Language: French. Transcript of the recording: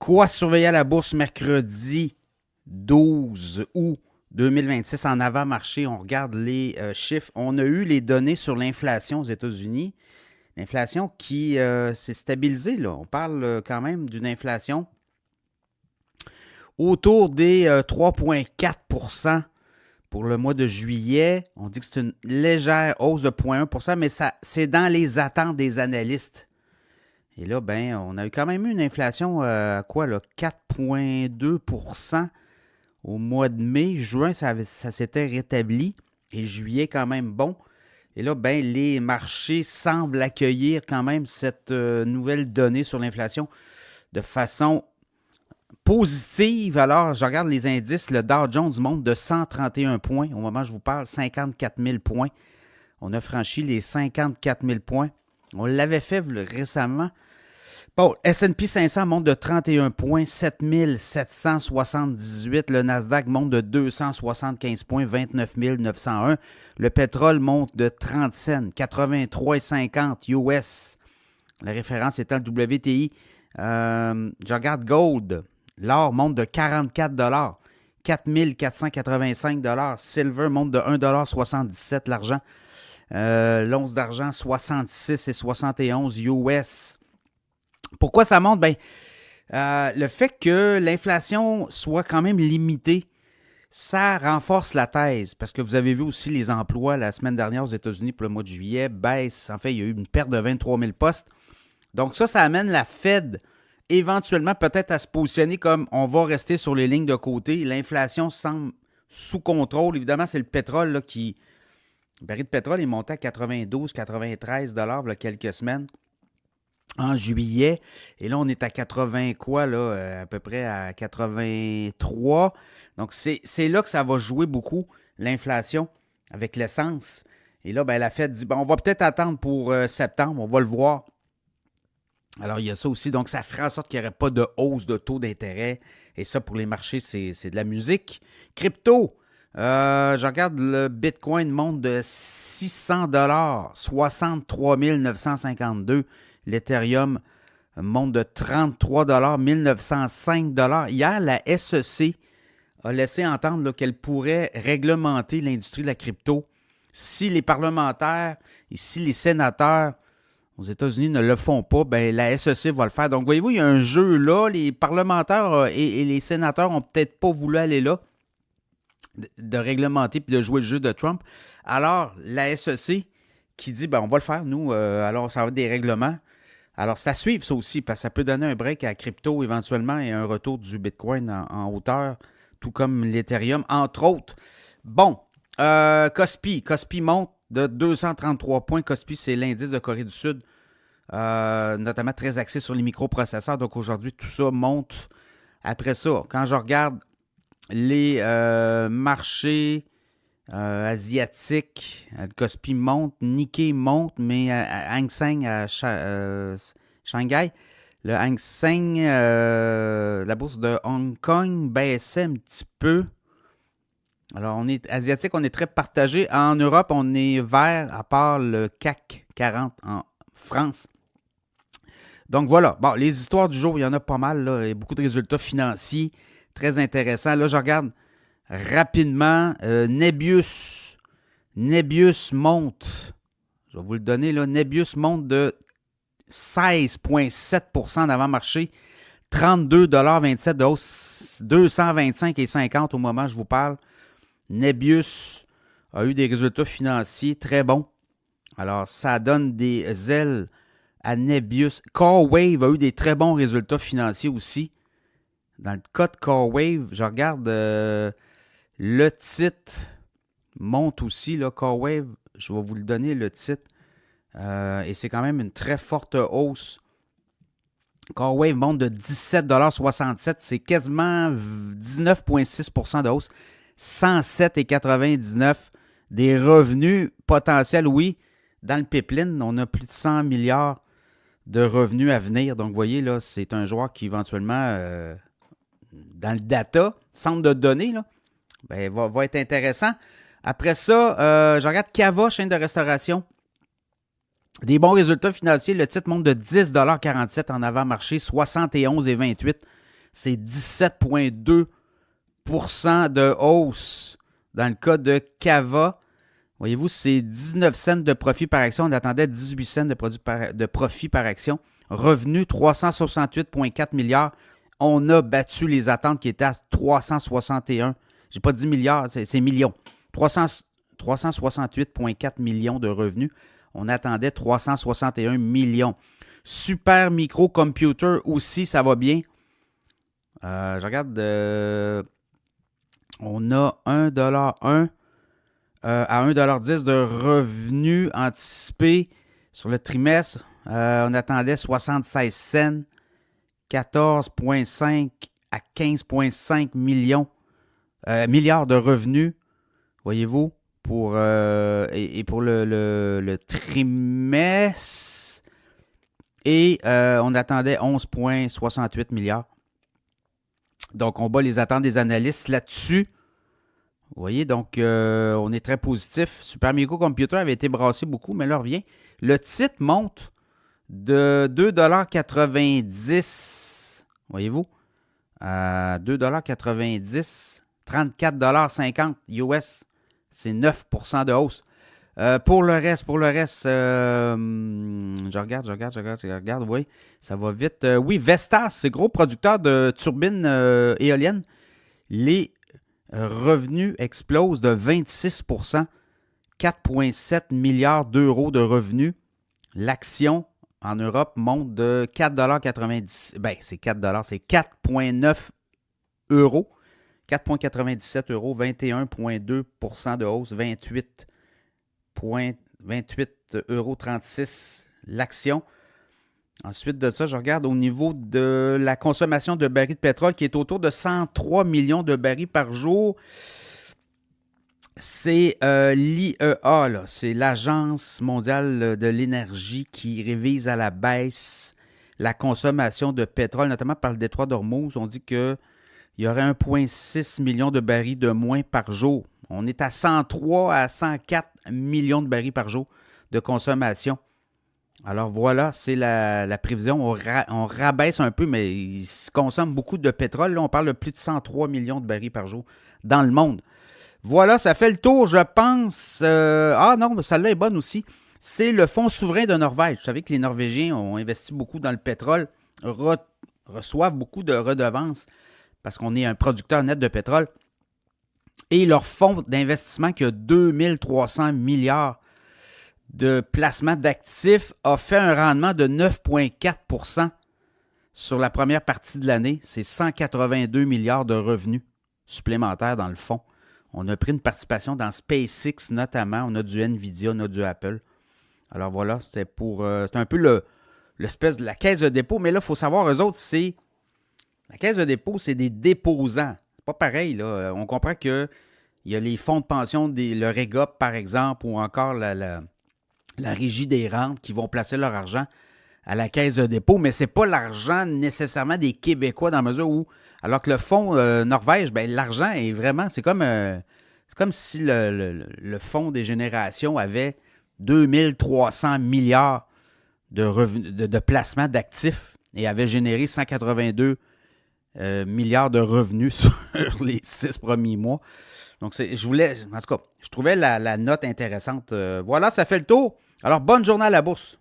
Quoi surveiller à la bourse mercredi 12 août 2026 en avant-marché? On regarde les chiffres. On a eu les données sur l'inflation aux États-Unis. L'inflation qui s'est stabilisée, là. On parle quand même d'une inflation autour des 3,4 % pour le mois de juillet. On dit que c'est une légère hausse de 0,1 %, mais c'est dans les attentes des analystes. Et là, ben, on a eu quand même eu une inflation à quoi, là? 4,2 % au mois de mai. Juin, ça s'était rétabli. Et juillet, quand même bon. Et là, ben, les marchés semblent accueillir quand même cette nouvelle donnée sur l'inflation de façon positive. Alors, je regarde les indices. Le Dow Jones monte de 131 points. Au moment où je vous parle, 54 000 points. On a franchi les 54 000 points. On l'avait fait récemment. Bon, S&P 500 monte de 31 points, 7 778. Le Nasdaq monte de 275 points, 29 901. Le pétrole monte de 30 cents, 83,50 US. La référence étant le WTI. Je regarde Gold. L'or monte de 44 $, 4 485 $. Silver monte de 1,77 $ l'argent. L'once d'argent, 66,71 US. Pourquoi ça monte? Bien, le fait que l'inflation soit quand même limitée, ça renforce la thèse. Parce que vous avez vu aussi les emplois la semaine dernière aux États-Unis pour le mois de juillet baissent. En fait, il y a eu une perte de 23 000 postes. Donc ça amène la Fed éventuellement peut-être à se positionner comme on va rester sur les lignes de côté. L'inflation semble sous contrôle. Évidemment, c'est le pétrole là, qui... Le baril de pétrole est monté à 92-93 $ il y a quelques semaines. En juillet. Et là, on est à 80 quoi, là, à peu près à 83. Donc, c'est là que ça va jouer beaucoup, l'inflation, avec l'essence. Et là, ben, la Fed dit, ben, on va peut-être attendre pour septembre, on va le voir. Alors, il y a ça aussi. Donc, ça ferait en sorte qu'il n'y aurait pas de hausse de taux d'intérêt. Et ça, pour les marchés, c'est de la musique. Crypto, je regarde le Bitcoin monte de 600 $, 63 952. L'Ethereum monte de 33 $, 1905 $. Hier, la SEC a laissé entendre qu'elle pourrait réglementer l'industrie de la crypto si les parlementaires et si les sénateurs aux États-Unis ne le font pas, ben la SEC va le faire. Donc, voyez-vous, il y a un jeu là. Les parlementaires et les sénateurs n'ont peut-être pas voulu aller là, de réglementer puis de jouer le jeu de Trump. Alors, la SEC qui dit, ben on va le faire, nous. Alors, ça va être des règlements. Alors, ça suit ça aussi, parce que ça peut donner un break à la crypto éventuellement et un retour du Bitcoin en hauteur, tout comme l'Ethereum, entre autres. Bon, Kospi monte de 233 points. Kospi, c'est l'indice de Corée du Sud, notamment très axé sur les microprocesseurs. Donc, aujourd'hui, tout ça monte. Après ça, quand je regarde les marchés asiatiques, le Kospi monte, Nikkei monte, mais Hang Seng à Shanghai, le Hang Seng, la bourse de Hong Kong baissait un petit peu. Alors, on est asiatique, on est très partagé. En Europe, on est vert, à part le CAC 40 en France. Donc voilà, bon, les histoires du jour, il y en a pas mal, là. Il y a beaucoup de résultats financiers très intéressants. Là, je regarde rapidement, Nebius monte, je vais vous le donner, là, Nebius monte de 16,7 % d'avant-marché, 32,27 $ de hausse, 225,50 au moment où je vous parle. Nebius a eu des résultats financiers très bons. Alors, ça donne des ailes à Nebius. CoreWave a eu des très bons résultats financiers aussi. Dans le cas de CoreWave, je regarde le titre monte aussi, là, CoreWave. Je vais vous le donner, le titre. Et c'est quand même une très forte hausse. CoreWave monte de 17,67 $. C'est quasiment 19,6 % de hausse. 107,99 $. Des revenus potentiels, oui. Dans le pipeline, on a plus de 100 milliards de revenus à venir. Donc, vous voyez, là, c'est un joueur qui, éventuellement, dans le data, centre de données, là, ben, va être intéressant. Après ça, je regarde Cava, chaîne de restauration. Des bons résultats financiers. Le titre monte de 10,47 $ en avant-marché, 71,28 $. c'est 17,2 % de hausse. Dans le cas de Cava, voyez-vous, c'est 19 cents de profit par action. On attendait 18 cents de profit par action. Revenu, 368,4 milliards. On a battu les attentes qui étaient à 361. Je n'ai pas dit milliards, c'est millions. 368,4 millions de revenus. On attendait 361 millions. Super Microcomputer aussi, ça va bien. Je regarde, on a 1,1$ à 1,10$ de revenus anticipés sur le trimestre. On attendait 76 cents, 14,5 à 15,5 milliards de revenus, voyez-vous, pour pour le trimestre. Et on attendait 11,68 milliards. Donc, on bat les attentes des analystes là-dessus. Vous voyez, donc, on est très positif. Super Microcomputer avait été brassé beaucoup, mais là, revient. Le titre monte de 2,90$, voyez-vous, à 2,90$, 34,50$ US. C'est 9% de hausse. Pour le reste, je regarde, oui, ça va vite. Oui, Vestas, c'est gros producteur de turbines éoliennes. Les revenus explosent de 26%, 4,7 milliards d'euros de revenus. L'action en Europe monte de 4,90$. Ben, c'est 4$, c'est 4,9 euros. 4,97 euros, 21,2% de hausse, 28,36 euros l'action. Ensuite de ça, je regarde au niveau de la consommation de barils de pétrole qui est autour de 103 millions de barils par jour. C'est l'IEA, là, c'est l'Agence mondiale de l'énergie qui révise à la baisse la consommation de pétrole, notamment par le détroit d'Ormuz. On dit qu'il y aurait 1,6 million de barils de moins par jour. On est à 103 à 104 millions de barils par jour de consommation. Alors voilà, c'est la prévision. On rabaisse un peu, mais il se consomme beaucoup de pétrole. Là, on parle de plus de 103 millions de barils par jour dans le monde. Voilà, ça fait le tour, je pense. Ah non, celle-là est bonne aussi. C'est le Fonds souverain de Norvège. Vous savez que les Norvégiens ont investi beaucoup dans le pétrole, reçoivent beaucoup de redevances parce qu'on est un producteur net de pétrole. Et leur fonds d'investissement qui a 2300 milliards de placement d'actifs a fait un rendement de 9,4% sur la première partie de l'année. C'est 182 milliards de revenus supplémentaires dans le fonds. On a pris une participation dans SpaceX notamment. On a du Nvidia, on a du Apple. Alors voilà, c'est un peu l'espèce de la caisse de dépôt. Mais là, il faut savoir, eux autres, la caisse de dépôt, c'est des déposants. C'est pas pareil, là. On comprend qu'il y a les fonds de pension, le REGOP, par exemple, ou encore la Régie des rentes qui vont placer leur argent à la caisse de dépôt, mais ce n'est pas l'argent nécessairement des Québécois dans la mesure où, alors que le fonds Norvège, ben, l'argent est vraiment, c'est comme si le fonds des générations avait 2300 milliards de placements d'actifs et avait généré 182 milliards de revenus sur les 6 premiers mois. Donc, je trouvais la note intéressante. Voilà, ça fait le tour. Alors, bonne journée à la bourse.